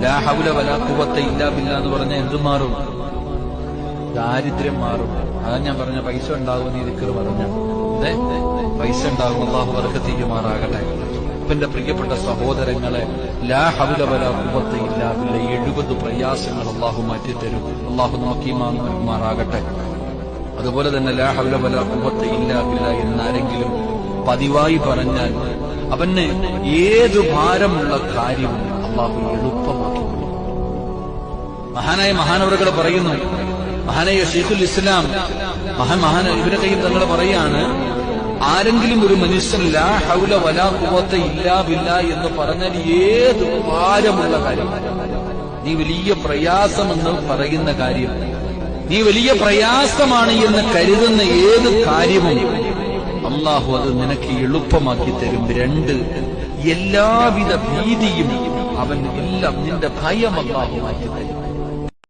ലാ ഹൗല വലാ ഖുവത ഇല്ലാ ബില്ലാ എന്ന് പറഞ്ഞാൽ എന്ത് മാറും? ദാരിദ്ര്യം മാറും. അതാ ഞാൻ പറഞ്ഞ പൈസ ഉണ്ടാകുമെന്ന് ഈ ദിക്ർ പറഞ്ഞ പൈസ ഉണ്ടാകും. അല്ലാഹു ബർക്കത്ത് ചെയ്യുമാറാകട്ടെ. എന്റെ പ്രിയപ്പെട്ട സഹോദരങ്ങളെ, ലാ ഹൗല വലാ ഖുവത ഇല്ലാ ബില്ലാ 70 പ്രയാസങ്ങൾ അല്ലാഹു മാറ്റിത്തരും. അല്ലാഹു നമുക്ക് ഈമാൻ നൽകുമാറാകട്ടെ. അതുപോലെ തന്നെ ലാ ഹൗല വലാ ഖുവത ഇല്ലാ ബില്ലാ എന്നാരെങ്കിലും പതിവായി പറഞ്ഞാൽ അവന് ഏതു ഭാരമുള്ള കാര്യവും അല്ലാഹു എളുപ്പമാക്കി. മഹാനവറുകൾ പറയുന്നു, മഹാനായ ശൈഖുൽ ഇസ്ലാം ഇബ്നു ഖയ്യിം തങ്ങൾ പറയാണ്, ആരെങ്കിലും ഒരു മനുഷ്യൻ ലാ ഹൗല വലാ ഖുവത ഇല്ലാ ബില്ലാ എന്ന് പറഞ്ഞാൽ ഏത് ഭാരമുള്ള കാര്യം, നീ വലിയ പ്രയാസമെന്ന് പറയുന്ന കാര്യം, നീ വലിയ പ്രയാസമാണ് എന്ന് കരുതുന്ന ഏത് കാര്യവും അല്ലാഹു അത് നിനക്ക് എളുപ്പമാക്കി തരും. 2, എല്ലാവിധ ഭീതിയും അവൻ എല്ലാം നിന്റെ ഭയം അല്ലാഹു മാറ്റി തരും.